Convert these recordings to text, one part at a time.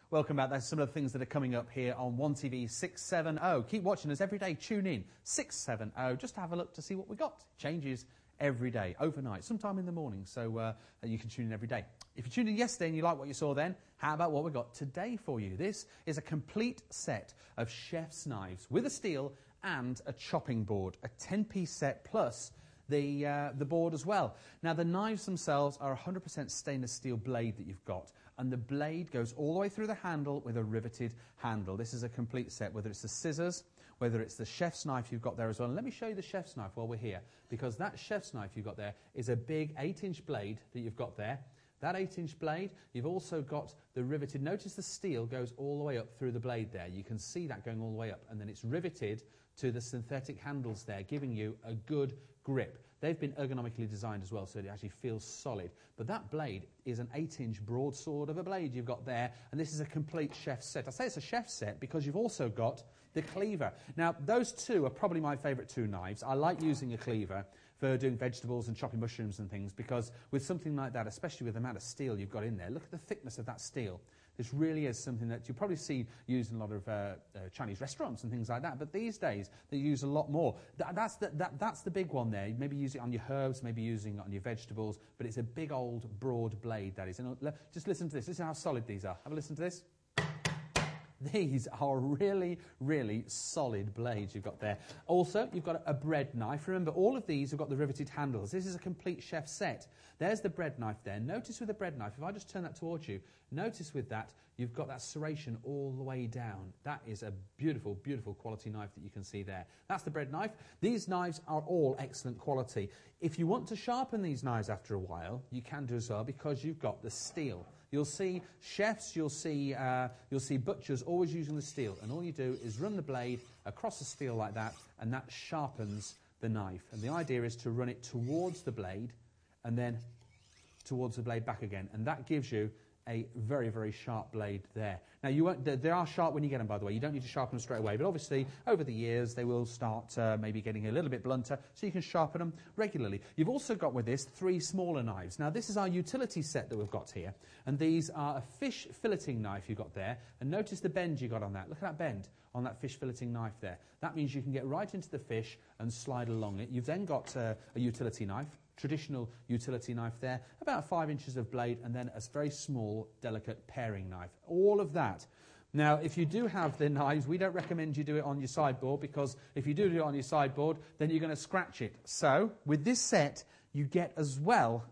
Welcome back. There's some of the things that are coming up here on 1TV 670. Keep watching us every day. Tune in 670 just to have a look to see what we got. Changes every day, overnight, sometime in the morning. So you can tune in every day. If you tuned in yesterday and you like what you saw then, how about what we've got today for you? This is a complete set of chef's knives with a steel and a chopping board. A 10-piece set plus the board as well. Now, the knives themselves are 100% stainless steel blade that you've got, and the blade goes all the way through the handle with a riveted handle. This is a complete set, whether it's the scissors, whether it's the chef's knife you've got there as well. And let me show you the chef's knife while we're here, because that chef's knife you've got there is a big 8-inch blade that you've got there. That 8-inch blade, you've also got the riveted. Notice the steel goes all the way up through the blade there. You can see that going all the way up, and then it's riveted to the synthetic handles there, giving you a good grip. They've been ergonomically designed as well, so it actually feels solid. But that blade is an 8-inch broadsword of a blade you've got there, and this is a complete chef's set. I say it's a chef's set because you've also got the cleaver. Now, those two are probably my favourite two knives. I like using a cleaver for doing vegetables and chopping mushrooms and things, because with something like that, especially with the amount of steel you've got in there, look at the thickness of that steel. This really is something that you probably see used in a lot of Chinese restaurants and things like that. But these days, they use a lot more. That's the big one there. Maybe use it on your herbs, maybe using it on your vegetables. But it's a big, old, broad blade, that is. And just listen to this. Listen how solid these are. Have a listen to this. These are really, really solid blades you've got there. Also, you've got a bread knife. Remember, all of these have got the riveted handles. This is a complete chef set. There's the bread knife there. Notice with the bread knife, if I just turn that towards you, notice with that, you've got that serration all the way down. That is a beautiful, beautiful quality knife that you can see there. That's the bread knife. These knives are all excellent quality. If you want to sharpen these knives after a while, you can do as well, because you've got the steel. You'll see chefs, you'll see butchers always using the steel, and all you do is run the blade across the steel like that, and that sharpens the knife. And the idea is to run it towards the blade and then towards the blade back again, and that gives you a very, very sharp blade there. Now, they are sharp when you get them, by the way. You don't need to sharpen them straight away, but obviously, over the years, they will start maybe getting a little bit blunter, so you can sharpen them regularly. You've also got with this 3 smaller knives. Now, this is our utility set that we've got here, and these are a fish filleting knife you've got there, and notice the bend you got on that. Look at that bend on that fish filleting knife there. That means you can get right into the fish and slide along it. You've then got a utility knife, traditional utility knife there, about 5 inches of blade, and then a very small, delicate paring knife. All of that. Now, if you do have the knives, we don't recommend you do it on your sideboard, because if you do it on your sideboard, then you're going to scratch it. So, with this set, you get as well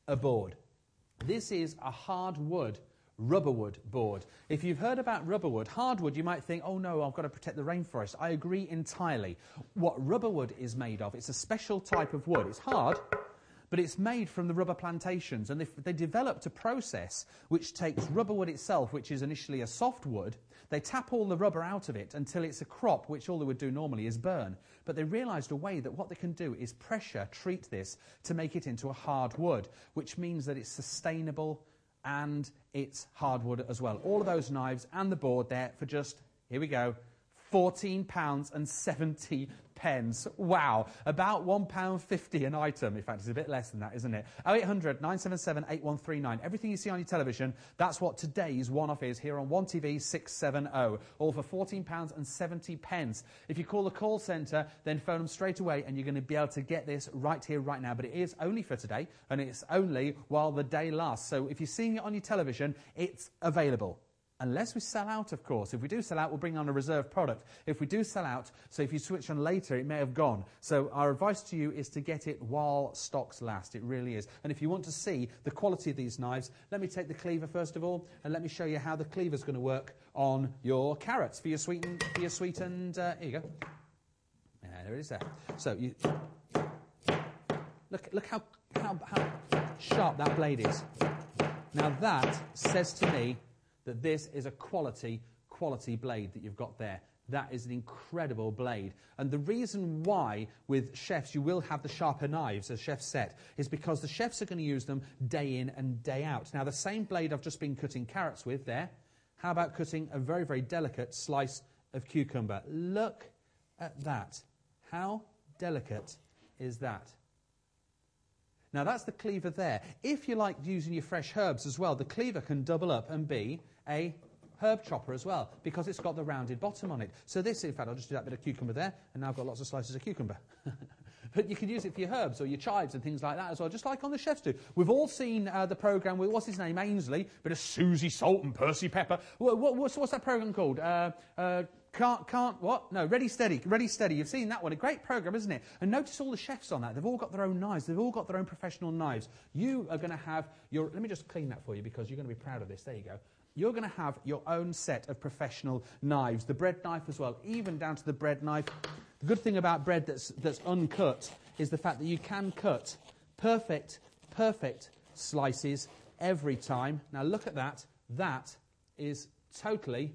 a board. This is a hardwood rubberwood board. If you've heard about rubberwood, hardwood, you might think, oh no, I've got to protect the rainforest. I agree entirely. What rubberwood is made of, it's a special type of wood. It's hard, but it's made from the rubber plantations, and they developed a process which takes rubberwood itself, which is initially a soft wood. They tap all the rubber out of it until it's a crop, which all they would do normally is burn. But they realised a way that what they can do is pressure treat this to make it into a hard wood, which means that it's sustainable and it's hardwood as well. All of those knives and the board there for just, here we go, £14.70. Wow, about £1.50 an item. In fact, it's a bit less than that, isn't it? 0800 977 8139. Everything you see on your television, that's what today's one-off is here on 1TV 670. All for £14.70. If you call the call centre, then phone them straight away, and you're going to be able to get this right here, right now. But it is only for today, and it's only while the day lasts. So if you're seeing it on your television, it's available. Unless we sell out, of course. If we do sell out, we'll bring on a reserve product. If we do sell out, so if you switch on later, it may have gone. So our advice to you is to get it while stocks last. It really is. And if you want to see the quality of these knives, let me take the cleaver first of all, and let me show you how the cleaver's going to work on your carrots for your sweetened. Here you go. There it is there. So you look how sharp that blade is. Now that says to me that this is a quality blade that you've got there. That is an incredible blade. And the reason why with chefs you will have the sharper knives as chef set is because the chefs are going to use them day in and day out. Now, the same blade I've just been cutting carrots with there, how about cutting a very, very delicate slice of cucumber? Look at that. How delicate is that? Now that's the cleaver there. If you like using your fresh herbs as well, the cleaver can double up and be a herb chopper as well, because it's got the rounded bottom on it. So this, in fact, I'll just do that bit of cucumber there, and now I've got lots of slices of cucumber. But you can use it for your herbs or your chives and things like that as well, just like on the chefs do. We've all seen the programme with, what's his name, Ainsley, bit of Susie Salt and Percy Pepper. What's that programme called? Ready Steady. Ready Steady. You've seen that one. A great programme, isn't it? And notice all the chefs on that. They've all got their own knives. They've all got their own professional knives. You are going to have your... Let me just clean that for you because you're going to be proud of this. There you go. You're going to have your own set of professional knives. The bread knife as well, even down to the bread knife. The good thing about bread that's uncut is the fact that you can cut perfect slices every time. Now look at that. That is totally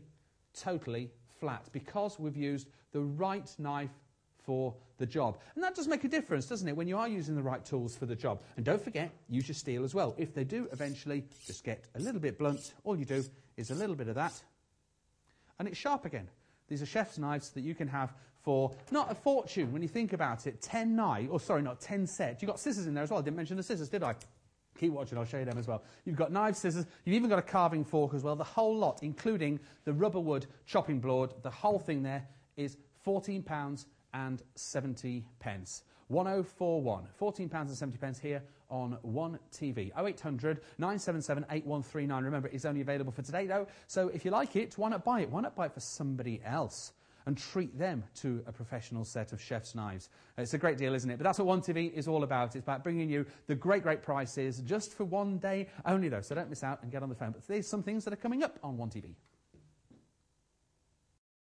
flat because we've used the right knife for the job. And that does make a difference, doesn't it, when you are using the right tools for the job. And don't forget, use your steel as well. If they do eventually just get a little bit blunt, all you do is a little bit of that, and it's sharp again. These are chef's knives that you can have for not a fortune when you think about it. 10 sets. You've got scissors in there as well. I didn't mention the scissors, did I? Keep watching, I'll show you them as well. You've got knives, scissors, you've even got a carving fork as well. The whole lot, including the rubber wood chopping board, the whole thing there is £14.70. 1041. £14.70 here on 1TV. 0800 977 8139. Remember, it's only available for today, though. So if you like it, why not buy it? Why not buy it for somebody else and treat them to a professional set of chef's knives? It's a great deal, isn't it? But that's what 1TV is all about. It's about bringing you the great prices just for one day only, though. So don't miss out and get on the phone. But there's some things that are coming up on 1TV.